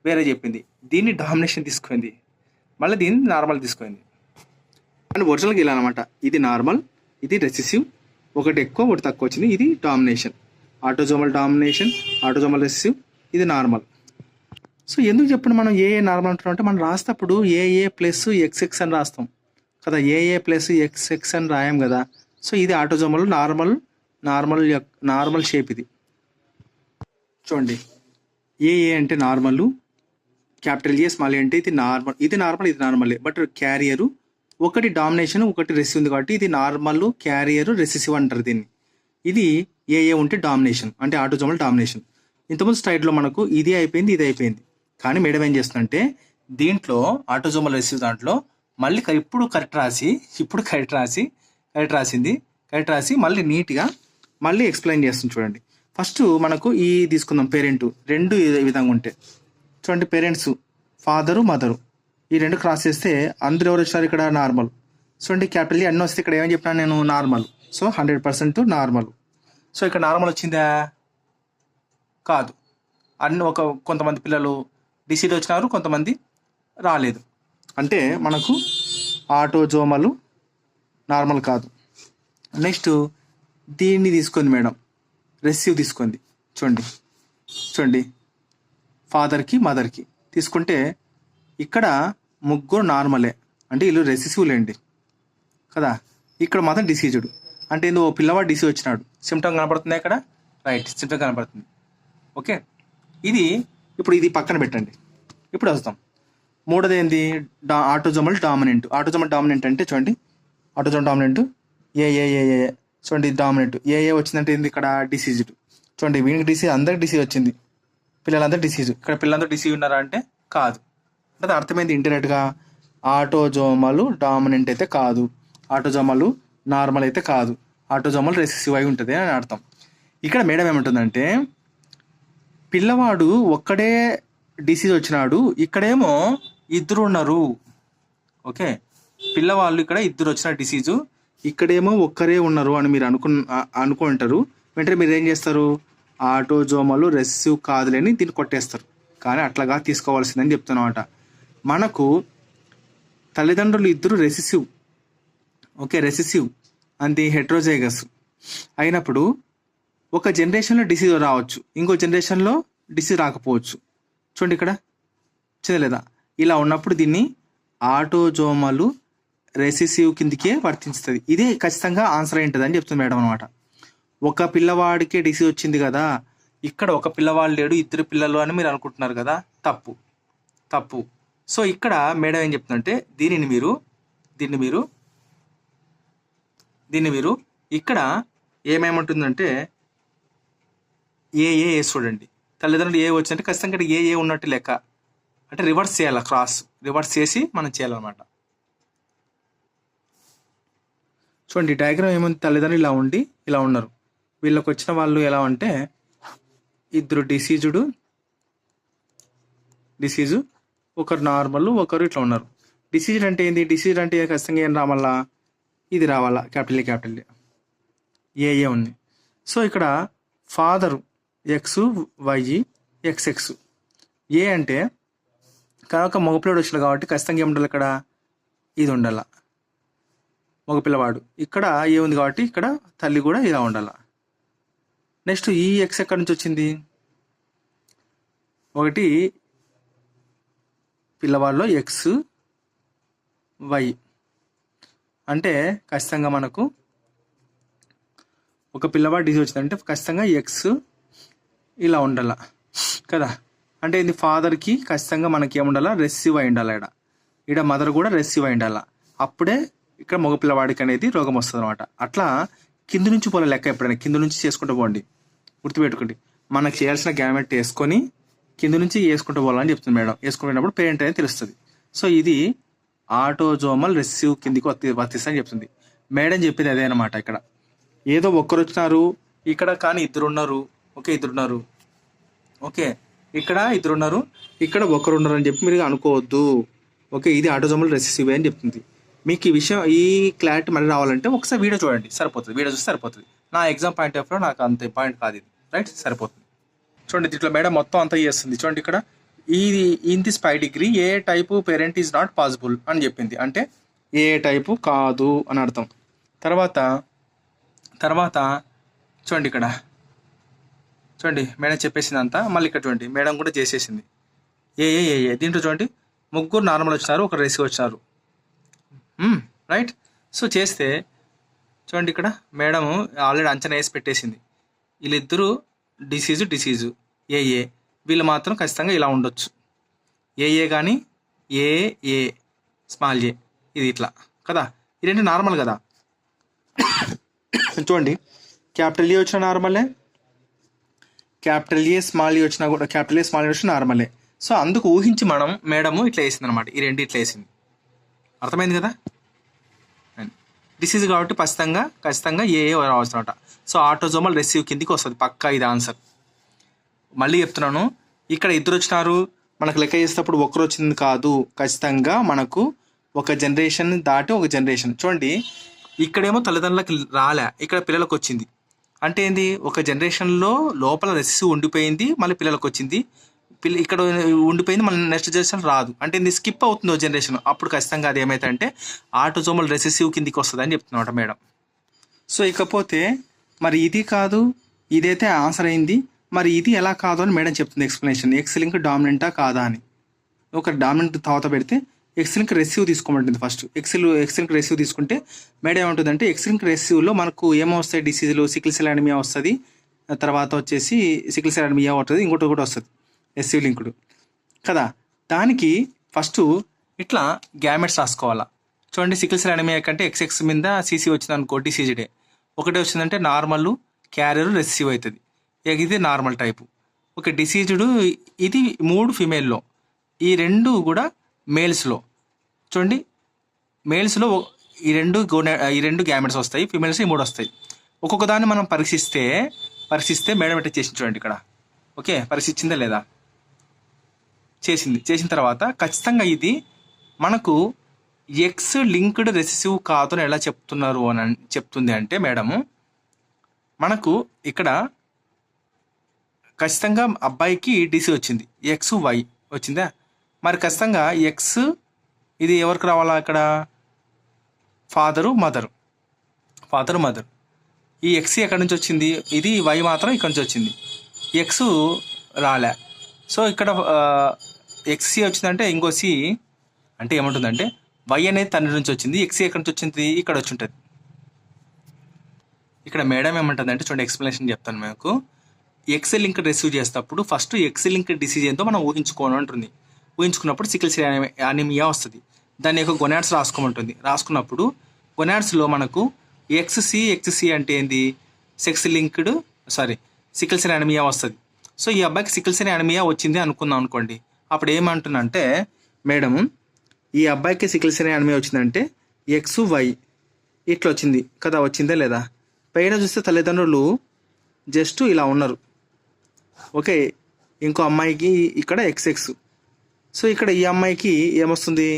వేరే చెప్పింది, దీన్ని డామినేషన్ తీసుకుంది, మళ్ళీ దీన్ని నార్మల్ తీసుకుంది. అండ్ ఒరిజినల్గా ఇలా అనమాట, ఇది నార్మల్, ఇది రెసిసివ్, ఒకటి ఎక్కువ ఒకటి తక్కువ వచ్చింది, ఇది domination, autosomal domination, autosomal recessive, ఇది నార్మల్. సో ఎందుకు చెప్పండి మనం ఏ నార్మల్ అంటున్నాం అంటే, మనం రాసేటప్పుడు ఏఏ ప్లస్ ఎక్స్ఎక్స్ అని రాస్తాం కదా, ఏఏ ప్లస్ ఎక్స్ఎక్స్ అని రాయం కదా. సో ఇది ఆటోజోమల్ నార్మల్ షేప్. ఇది చూడండి, ఏఏ అంటే నార్మల్, క్యాపిటల్ ఏ స్మాల్ ఏ అంటే ఇది నార్మల్, బట్ క్యారియరు ఒకటి డామినేషన్ ఒకటి రెసిసివ్ ఉంది కాబట్టి ఇది నార్మల్, క్యారియర్, రెసిసివ్ అంటారు దీన్ని. ఇది ఏఏ ఉంటే డామినేషన్ అంటే ఆటోజోమల్ డామినేషన్. ఇంతకుముందు స్లైడ్లో మనకు ఇది అయిపోయింది. కానీ మేడం ఏం చేస్తుందంటే దీంట్లో ఆటోజోమల్ రెసిసివ్ దాంట్లో మళ్ళీ ఇప్పుడు కరెక్ట్ రాసి మళ్ళీ నీట్గా మళ్ళీ ఎక్స్ప్లెయిన్ చేస్తుంది. చూడండి, ఫస్ట్ మనకు ఈ తీసుకుందాం, పేరెంట్ రెండు ఈ విధంగా ఉంటే చూడండి, పేరెంట్స్ ఫాదరు మదరు ఈ రెండు క్రాస్ చేస్తే అందరూ ఎవరు వచ్చారు ఇక్కడ నార్మల్. చూడండి, క్యాపిటల్ అన్నీ వస్తే ఇక్కడ ఏమని చెప్పినా నేను నార్మల్, సో 100% నార్మల్. సో ఇక్కడ నార్మల్ వచ్చిందా, కాదు. కొంతమంది పిల్లలు డిసీడ్ వచ్చినారు, కొంతమంది రాలేదు. అంటే మనకు ఆటోజోమల్ నార్మల్ కాదు. నెక్స్ట్ దీన్ని తీసుకుంది మేడం, రెసిసివ్ తీసుకుంది. చూడండి చూడండి, ఫాదర్కి మదర్కి తీసుకుంటే ఇక్కడ ముగ్గురు నార్మలే, అంటే వీళ్ళు రెసిసివ్లేండి కదా. ఇక్కడ మాత్రం డిసీజుడు, అంటే ఓ పిల్లవాడు డిసీజ్ వచ్చినాడు. సిమ్టమ్ కనపడుతుంది ఇక్కడ, రైట్, సిమ్టమ్ కనపడుతుంది. ఓకే, ఇప్పుడు ఇది పక్కన పెట్టండి. ఇప్పుడు వస్తాం మూడోది ఏంది, ఆటోజోమల్ డామినెంట్. ఆటోజోమల్ డామినెంట్ అంటే చూడండి, ఆటోజోమల్ డామినెంట్ ఏ చూడండి, డామినెంట్ ఏ వచ్చిందంటే ఏంది, ఇక్కడ డిసీజ్డ్. చూడండి వీనికి డిసీజ్, అందరికి డిసీజ్ వచ్చింది, పిల్లలందరూ డిసీజ్. ఇక్కడ పిల్లలందరూ డిసీజ్ ఉన్నారా అంటే కాదు. అంటే అర్థమైంది ఇంటర్నెట్గా, ఆటోజోమలు డామినెంట్ అయితే కాదు, ఆటోజోమలు నార్మల్ అయితే కాదు, ఆటోజోమల్ రెసిసివ్ అయి ఉంటుంది అని అర్థం. ఇక్కడ మేడం ఏమంటుందంటే పిల్లవాడు ఒక్కడే డిసీజ్ వచ్చినాడు, ఇక్కడేమో ఇద్దరు ఉన్నారు. ఓకే, పిల్లవాళ్ళు ఇక్కడ ఇద్దరు వచ్చిన డిసీజు, ఇక్కడేమో ఒక్కరే ఉన్నారు అని మీరు అనుకుంటారు. వెంటనే మీరు ఏం చేస్తారు, ఆటోజోమలు రెసిసివ్ కాదులేని దీన్ని కొట్టేస్తారు. కానీ అట్లాగా తీసుకోవాల్సిందని చెప్తున్నమాట. మనకు తల్లిదండ్రులు ఇద్దరు రెసిసివ్, ఓకే, రెసిసివ్ అంతే హెట్రోజైగస్ అయినప్పుడు ఒక జనరేషన్లో డిసీజ్ రావచ్చు, ఇంకో జనరేషన్లో డిసీజ్ రాకపోవచ్చు. చూడండి ఇక్కడ చదవలేదా, ఇలా ఉన్నప్పుడు దీన్ని ఆటోజోమలు రెసిసివ్ కిందికే వర్తించుతుంది. ఇదే ఖచ్చితంగా ఆన్సర్ ఏంటిది అని చెప్తుంది మేడం అనమాట. ఒక పిల్లవాడికే డిసీజ్ వచ్చింది కదా, ఇక్కడ ఒక పిల్లవాడు లేడు ఇద్దరు పిల్లలు అని మీరు అనుకుంటున్నారు కదా, తప్పు. సో ఇక్కడ మేడం ఏం చెప్తుందంటే దీనిని మీరు ఇక్కడ ఏమేమంటుందంటే ఏ చూడండి, తల్లిదండ్రులు ఏ వచ్చిందంటే ఖచ్చితంగా ఇక్కడ ఏ ఉన్నట్టు లెక్క, అంటే రివర్స్ చేయాలి, రివర్స్ చేసి మనం చేయాలన్నమాట. చూడండి డయాగ్రామ్ ఏముంది, తల్లిదండ్రులు ఇలా ఉండి ఇలా ఉన్నారు, వీళ్ళకి వచ్చిన వాళ్ళు ఎలా అంటే ఇద్దరు డిసీజు, ఒకరు నార్మల్, ఒకరు ఇట్లా ఉన్నారు. డిసీజ్ అంటే ఏంది, డిసీజ్ అంటే ఖచ్చితంగా ఏం రావాలా, ఇది రావాలా, క్యాపిటల్ ఏ ఉంది. సో ఇక్కడ ఫాదరు ఎక్స్ వై ఎక్స్ఎక్స్, ఏ అంటే కనుక మగపిల్లవాడు వచ్చాడు కాబట్టి ఖచ్చితంగా ఏముండాలి, ఇక్కడ ఇది ఉండాల, మగపిల్లవాడు. ఇక్కడ ఏ ఉంది కాబట్టి ఇక్కడ తల్లి కూడా ఇలా ఉండాల. నెక్స్ట్ ఈ ఎక్స్ ఎక్కడి నుంచి వచ్చింది, ఒకటి పిల్లవాళ్ళలో ఎక్స్ వై అంటే ఖచ్చితంగా మనకు ఒక పిల్లవాడు డిసీజ్ వచ్చిందంటే ఖచ్చితంగా ఎక్స్ ఇలా ఉండాల కదా. అంటే ఇది ఫాదర్కి ఖచ్చితంగా మనకి ఏముండాలా, రెసిసివ్ అయి ఉండాలి. ఇక్కడ మదర్ కూడా రెసిసివ్ అయి ఉండాల, అప్పుడే ఇక్కడ మగపిల్లవాడికి అనేది రోగం వస్తుంది అనమాట. అట్లా కింద నుంచి పోలే లెక్క, ఎప్పుడైనా కింద నుంచి చేసుకుంటూ పోండి, గుర్తుపెట్టుకోండి. మనకు చేయాల్సిన గ్యామెట్ వేసుకొని కింద నుంచి వేసుకుంటూ పోవాలని చెప్తుంది మేడం. వేసుకునేటప్పుడు పేరెంట్ అనేది తెలుస్తుంది. సో ఇది ఆటోజోమల్ రెసిసివ్ కిందికి వర్తిస్తుందని చెప్తుంది మేడం. చెప్పేది అదే అనమాట. ఇక్కడ ఏదో ఒక్కరు వచ్చినారు ఇక్కడ, కానీ ఇద్దరు ఉన్నారు, ఓకే, ఇక్కడ ఇద్దరు ఉన్నారు, ఇక్కడ ఒకరు ఉన్నారు అని చెప్పి మీరు అనుకోవద్దు. ఓకే, ఇది ఆటోజోమల్ రెసిసివ్ అని చెప్తుంది. మీకు ఈ విషయం, ఈ క్లారిటీ మళ్ళీ రావాలంటే ఒకసారి వీడియో చూడండి, సరిపోతుంది. వీడియో చూస్తే సరిపోతుంది. నా ఎగ్జామ్ పాయింట్ ఆఫ్ వ్యూలో నాకు అంత పాయింట్ కాదు ఇది, రైట్, సరిపోతుంది. చూడండి ఇట్లా మేడం మొత్తం అంతా చేస్తుంది. చూడండి ఇక్కడ ఇది ఇన్ దిస్ పై డిగ్రీ ఏ type parent is not possible అని చెప్పింది, అంటే ఏ టైపు కాదు అని అర్థం. తర్వాత చూడండి ఇక్కడ చూడండి మేడం చెప్పేసింది అంతా. మళ్ళీ ఇక్కడ చూడండి మేడం కూడా చేసేసింది ఏ దీంట్లో చూడండి ముగ్గురు నార్మల్ వచ్చినారు, ఒకరు రెసిసివ్ వచ్చినారు, రైట్. సో చేస్తే చూడండి ఇక్కడ మేడం ఆల్రెడీ అంచనా వేసి పెట్టేసింది. వీళ్ళిద్దరూ డిసీజు ఏ వీళ్ళు మాత్రం ఖచ్చితంగా ఇలా ఉండొచ్చు, ఏ కానీ ఏ స్మాల్ ఏ ఇది ఇట్లా కదా. ఇదేంటి నార్మల్ కదా. చూడండి క్యాపిటల్ ఏ వచ్చిన నార్మలే, క్యాపిటల్ ఏ స్మాల్ ఏ వచ్చినా కూడా క్యాపిటల్ ఏ స్మాల్ ఏ వచ్చినా నార్మలే. సో అందుకు ఊహించి మేడము ఇట్లా వేసింది అనమాట. ఈ రెండు ఇట్లా వేసింది, అర్థమైంది కదా. డిసీజ్ కాబట్టి ఖచ్చితంగా ఏ రావచ్చు అనమాట. సో ఆటోజోమల్ రెసిసివ్ కిందికి వస్తుంది పక్కా, ఇది ఆన్సర్. మళ్ళీ చెప్తున్నాను, ఇక్కడ ఇద్దరు వచ్చినారు, మనకు లెక్క చేసేటప్పుడు ఒకరు వచ్చింది కాదు, ఖచ్చితంగా మనకు ఒక జనరేషన్ దాటి ఒక జనరేషన్. చూడండి ఇక్కడేమో తల్లిదండ్రులకి రాలే, ఇక్కడ పిల్లలకు వచ్చింది. అంటే ఏంది, ఒక జనరేషన్లో లోపల రెసిసివ్ ఉండిపోయింది, మళ్ళీ పిల్లలకు వచ్చింది, ఇక్కడ ఉండిపోయింది, మళ్ళీ నెక్స్ట్ జనరేషన్ రాదు. అంటే ఇది స్కిప్ అవుతుంది జనరేషన్, అప్పుడు ఖచ్చితంగా అది ఏమైతే అంటే ఆటోజోమల్ రెసిసివ్ కిందికి వస్తుంది అని చెప్తున్నమాట మేడం. సో ఇకపోతే మరి ఇది కాదు, ఇదైతే ఆన్సర్ అయింది, మరి ఇది ఎలా కాదు అని మేడం చెప్తుంది ఎక్స్ప్లెనేషన్. ఎక్స్ లింక్ డామినెంటా కాదా అని. ఒక డామినెంట్ తర్వాత పెడితే ఎక్స్ లింక్ రెసివ్ తీసుకోమంటుంది. ఫస్ట్ ఎక్స్ లింక్ రెసివ్ తీసుకుంటే మేడం ఏముంటుందంటే ఎక్స్ లింక్ రెసివ్లో మనకు ఏమొస్తాయి డిసీజులు, సికిల్ సెల్ అనీమియా వస్తుంది, తర్వాత వచ్చేసి సికిల్ సెల్ అనీమియా ఉంటుంది, ఇంకోటి కూడా వస్తుంది రెసివ్ లింక్డ్ కదా. దానికి ఫస్ట్ ఇట్లా గ్యామెట్స్ రాసుకోవాలా. చూడండి, సికిల్ సెల్ అనీమియా కంటే ఎక్స్ఎక్స్ మీద సీసీ వచ్చింది అనుకో, డిసీజుడే. ఒకటే వచ్చిందంటే నార్మల్, క్యారియర్, రెసివ్ అవుతుంది. ఇది నార్మల్ టైపు. ఓకే, డిసీజుడు ఇది 3 ఫిమేల్లో, ఈ 2 కూడా మేల్స్లో. చూడండి, మేల్స్లో ఈ రెండు గ్యామెట్స్ వస్తాయి, ఫిమేల్స్ ఈ 3 వస్తాయి. ఒక్కొక్క దాన్ని మనం పరీక్షిస్తే మేడం ఎట్లా చేసింది చూడండి ఇక్కడ. ఓకే, పరీక్షించిందా లేదా? చేసిన తర్వాత ఖచ్చితంగా ఇది మనకు ఎక్స్ లింక్డ్ రెసిసివ్ కాదు అని ఎలా చెప్తున్నారు అని చెప్తుంది అంటే మేడము, మనకు ఇక్కడ ఖచ్చితంగా అబ్బాయికి డిసి వచ్చింది, ఎక్స్ వై వచ్చిందా. మరి ఖచ్చితంగా ఎక్స్ ఇది ఎవరికి రావాలా? ఇక్కడ ఫాదరు మదర్. ఈ ఎక్స్ ఎక్కడి నుంచి వచ్చింది? ఇది వై మాత్రం ఇక్కడి నుంచి వచ్చింది, ఎక్స్ రాలే. సో ఇక్కడ ఎక్స్సి వచ్చిందంటే ఇంకో సి అంటే ఏముంటుందంటే వై అనేది తండ్రి నుంచి వచ్చింది, ఎక్స్ ఎక్కడి నుంచి వచ్చింది? ఇక్కడ వచ్చి ఉంటుంది. ఇక్కడ మేడం ఏమంటుంది అంటే చూడండి, ఎక్స్ప్లెనేషన్ చెప్తాను మీకు. ఎక్స్ లింక్ రిసీవ్ చేసేటప్పుడు ఫస్ట్ ఎక్స్ లింక్ డిసీజ్ ఏంటో మనం ఊహించుకోను అంటుంది. ఊహించుకున్నప్పుడు సికిల్ సెల్ అనీమియా వస్తుంది. దాని యొక్క గొనాడ్స్ రాసుకోమంటుంది. రాసుకున్నప్పుడు గొనాడ్స్లో మనకు ఎక్స్సి అంటే ఏంది? సికిల్ సెల్ అనీమియా వస్తుంది. సో ఈ అబ్బాయికి సికిల్ సెల్ అనీమియా వచ్చింది అనుకుందాం అనుకోండి. అప్పుడు ఏమంటున్నంటే మేడం, ఈ అబ్బాయికి సికిల్ సెల్ అనీమియా వచ్చిందంటే ఎక్స్ వై ఇట్లా వచ్చింది కదా, వచ్చిందా లేదా? పైన చూస్తే తల్లిదండ్రులు జస్ట్ ఇలా ఉన్నారు. ఓకే, ఇంకో అమ్మాయికి ఇక్కడ ఎక్స్ఎక్స్. సో ఇక్కడ ఈ అమ్మాయికి ఏమొస్తుంది?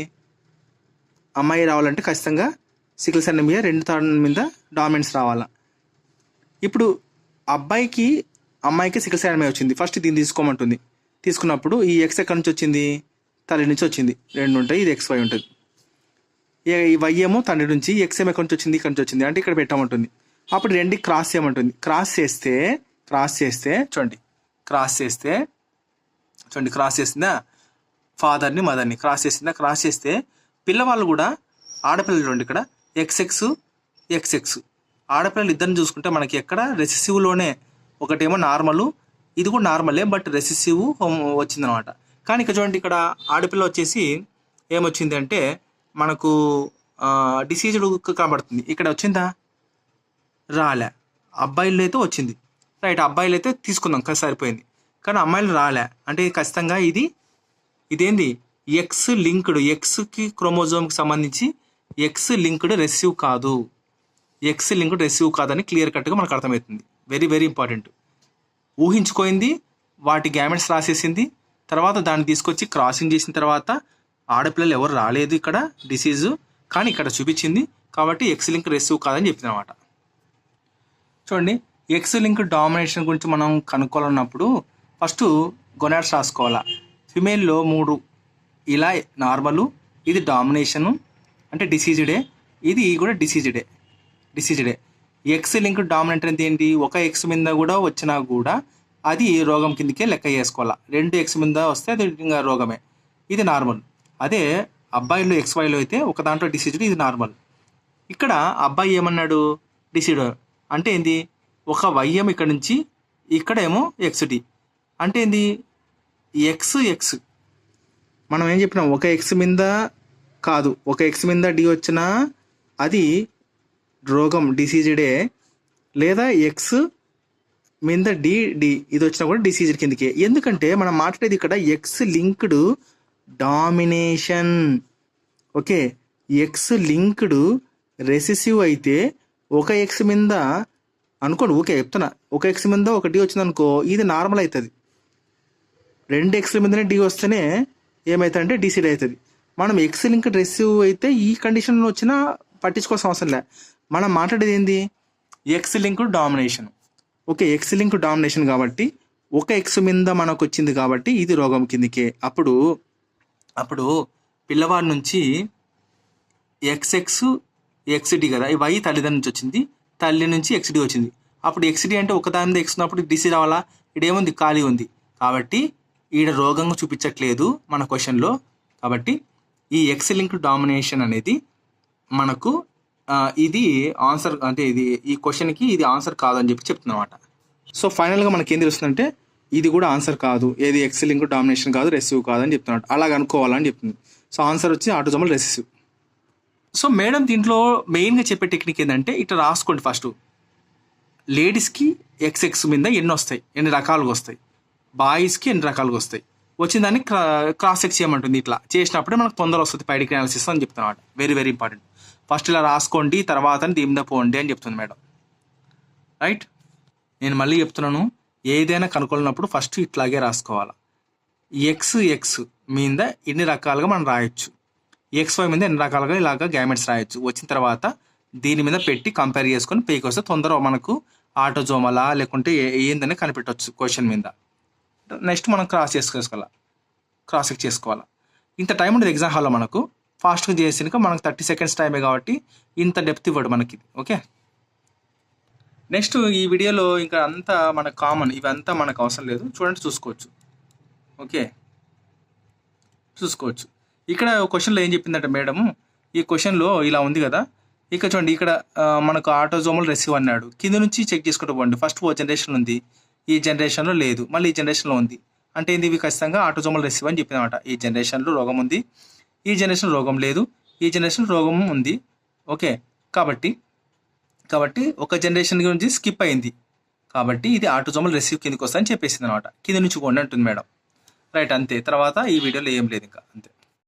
అమ్మాయి రావాలంటే ఖచ్చితంగా సికిల్ సెల్ అనీమియా 2 తాడు మీద డామినెన్స్ రావాలా. ఇప్పుడు అబ్బాయికి అమ్మాయికి సికిల్ సెల్ అనీమియా వచ్చింది. ఫస్ట్ దీన్ని తీసుకోమంటుంది. తీసుకున్నప్పుడు ఈ ఎక్స్ ఎక్కడి నుంచి వచ్చింది? తల్లి నుంచి వచ్చింది. 2 ఉంటాయి, ఇది ఎక్స్ వై ఉంటుంది. ఈ వై ఏమో తండ్రి నుంచి, ఎక్స్ ఏమో ఎక్కడి నుంచి వచ్చింది? ఇక్కడి నుంచి వచ్చింది. అంటే ఇక్కడ పెట్టమంటుంది. అప్పుడు 2 క్రాస్ చేయమంటుంది. క్రాస్ చేస్తే చూడండి, క్రాస్ చేసిందా ఫాదర్ని మదర్ని క్రాస్ చేస్తే పిల్లవాళ్ళు కూడా ఆడపిల్లలు చూడండి, ఇక్కడ ఎక్స్ఎక్స్ ఆడపిల్లలు ఇద్దరిని చూసుకుంటే మనకి ఎక్కడ రెసిసివ్లోనే ఒకటేమో నార్మల్, ఇది కూడా నార్మలే బట్ రెసిసివ్ వచ్చిందనమాట. కానీ ఇక్కడ చూడండి, ఇక్కడ ఆడపిల్ల వచ్చేసి ఏమొచ్చింది అంటే మనకు డిసీజ్డ్ కనబడుతుంది. ఇక్కడ వచ్చిందా? రాలే. అబ్బాయిలు అయితే వచ్చింది, రైట్. అబ్బాయిలు అయితే తీసుకుందాం కదా, సరిపోయింది. కానీ అమ్మాయిలు రాలే. అంటే ఖచ్చితంగా ఇదేంది? ఎక్స్ లింక్డ్, ఎక్స్కి క్రోమోజోమ్కి సంబంధించి ఎక్స్ లింక్డ్ రెసిసివ్ కాదు, అని క్లియర్ కట్గా మనకు అర్థమవుతుంది. Very very important. ఊహించుకోయింది, వాటి గ్యామెట్స్ రాసేసింది, తర్వాత దాన్ని తీసుకొచ్చి క్రాసింగ్ చేసిన తర్వాత ఆడపిల్లలు ఎవరు రాలేదు ఇక్కడ డిసీజు, కానీ ఇక్కడ చూపించింది కాబట్టి ఎక్స్ లింక్ రెసిసివ్ కాదని చెప్పింది అనమాట. చూడండి, ఎక్స్ లింక్ డామినేషన్ గురించి మనం కనుక్కోవాలన్నప్పుడు ఫస్ట్ గొనాడ్స్ రాసుకోవాలా. ఫిమేల్లో 3 ఇలా నార్మల్, ఇది డామినేషను అంటే డిసీజ్డే, ఇది కూడా డిసీజ్డే. ఎక్స్ లింక్ డామినెంట్ అంటే ఏంటి? ఒక ఎక్స్ మీద కూడా వచ్చినా కూడా అది రోగం కిందకే లెక్క చేసుకోవాలా. 2 ఎక్స్ మీద వస్తే అది ఇంకా రోగమే, ఇది నార్మల్. అదే అబ్బాయిలో ఎక్స్వైలో అయితే ఒక దాంట్లో డిసీజ్డ్, ఇది నార్మల్. ఇక్కడ అబ్బాయి ఏమన్నాడు? డిసీడ్ అంటే ఏంది? ఒక వైఎం ఇక్కడ నుంచి, ఇక్కడేమో ఎక్స్డి అంటే ఏంది? ఎక్స్ మనం ఏం చెప్పినాం? ఒక ఎక్స్ మీద కాదు, ఒక ఎక్స్ మీద డి వచ్చినా అది రోగం డిసీజ్డే, లేదా ఎక్స్ మీద డి ఇది వచ్చినా కూడా డిసీజ్డ్ కిందకే. ఎందుకంటే మనం మాట్లాడేది ఇక్కడ X linked domination. Okay, X linked recessive అయితే ఒక ఎక్స్ మీద అనుకోండి, ఓకే చెప్తున్నా, ఒక ఎక్స్ మీద ఒక డి వచ్చింది అనుకో, ఇది నార్మల్ అవుతుంది. 2 ఎక్స్ల మీదనే డి వస్తేనే ఏమవుతుందంటే డిసీడ్ అవుతుంది. మనం ఎక్స్ లింక్డ్ రెసిసివ్ అయితే ఈ కండిషన్లో వచ్చినా పట్టించుకోవాల్సిన అవసరం లే. మనం మాట్లాడేది ఏంది? X linked domination. Okay, X linked domination కాబట్టి ఒక ఎక్స్ మీద మనకు వచ్చింది కాబట్టి ఇది రోగం కిందికే. అప్పుడు పిల్లవాడి నుంచి ఎక్స్డి కదా, ఈ వై తల్లిదండ్రుల నుంచి వచ్చింది, తల్లి నుంచి XD వచ్చింది. అప్పుడు XD అంటే ఒకదాని మీద X ఉన్నప్పుడు DC రావాలా? ఇడేముంది? ఖాళీ ఉంది. కాబట్టి ఈడ రోగంగా చూపించట్లేదు మన క్వశ్చన్లో. కాబట్టి ఈ X లింక్ డామినేషన్ అనేది మనకు ఇది ఆన్సర్, అంటే ఇది ఈ క్వశ్చన్కి ఇది ఆన్సర్ కాదని చెప్పి చెప్తున్నమాట. సో ఫైనల్గా మనకి ఏం తెలుస్తుందంటే ఇది కూడా ఆన్సర్ కాదు, ఏది X లింక్ డామినేషన్ కాదు, రెసిసివ్ కాదని చెప్తున్నాడు. అలాగ అనుకోవాలని చెప్తుంది. సో ఆన్సర్ వచ్చి ఆటోజోమల్ రెసిసివ్. సో మేడం దీంట్లో మెయిన్గా చెప్పే టెక్నిక్ ఏంటంటే ఇట్లా రాసుకోండి. ఫస్ట్ లేడీస్కి XX మీద ఎన్ని వస్తాయి, ఎన్ని రకాలుగా వస్తాయి, బాయ్స్కి ఎన్ని రకాలుగా వస్తాయి, వచ్చిన దాన్ని క్రాస్ చెక్ చేయమంటుంది. ఇట్లా చేసినప్పుడే మనకు తొందర వస్తుంది పైడిక్ అనాలిసిస్ అని చెప్తున్నమాట. Very very important. ఫస్ట్ ఇలా రాసుకోండి, తర్వాత దీని మీద పోండి అని చెప్తుంది మేడం. రైట్, నేను మళ్ళీ చెప్తున్నాను, ఏదైనా కనుక్కున్నప్పుడు ఫస్ట్ ఇట్లాగే రాసుకోవాలి. XX మీద ఎన్ని రకాలుగా మనం రాయొచ్చు, XY మీద ఎన్ని రకాలుగా ఇలాగా గ్యామెట్స్ రాయొచ్చు. వచ్చిన తర్వాత దీని మీద పెట్టి కంపేర్ చేసుకొని పేకి వస్తే తొందరగా మనకు ఆటోజోమలా లేకుంటే ఏందని కనిపెట్టవచ్చు క్వశ్చన్ మీద. నెక్స్ట్ మనం క్రాస్ చెక్ చేసుకోవాలి. ఇంత టైం ఉండదు ఎగ్జామ్ హాల్లో మనకు. ఫాస్ట్గా చేసినాక మనకు 30 seconds టైమే కాబట్టి ఇంత డెప్త్ ఇవ్వడు మనకి. ఓకే, నెక్స్ట్ ఈ వీడియోలో ఇంకా అంతా మనకు కామన్, ఇవంతా మనకు అవసరం లేదు. చూడండి, చూసుకోవచ్చు. ఇక్కడ క్వశ్చన్లో ఏం చెప్పిందంటే మేడం, ఈ క్వశ్చన్లో ఇలా ఉంది కదా, ఇక్కడ చూడండి, ఇక్కడ మనకు ఆటోజోమల్ రెసిసివ్ అన్నాడు. కింద నుంచి చెక్ చేసుకుంటూ పోండి. ఫస్ట్ ఓ జనరేషన్ ఉంది, ఈ జనరేషన్లో లేదు, మళ్ళీ ఈ జనరేషన్లో ఉంది. అంటే ఏంది? ఇవి ఖచ్చితంగా ఆటోజోమల్ రెసిసివ్ అని చెప్పిందన్నమాట. ఈ జనరేషన్లో రోగం ఉంది, ఈ జనరేషన్ రోగం లేదు, ఈ జనరేషన్ రోగం ఉంది. ఓకే, కాబట్టి ఒక జనరేషన్ గురించి స్కిప్ అయింది, కాబట్టి ఇది ఆటోజోమల్ రెసిసివ్ కిందకి వస్తుందని చెప్పేసింది అనమాట. కింద నుంచి పోండి అంటుంది మేడం. రైట్, అంతే. తర్వాత ఈ వీడియోలో ఏం లేదు ఇంకా, అంతే.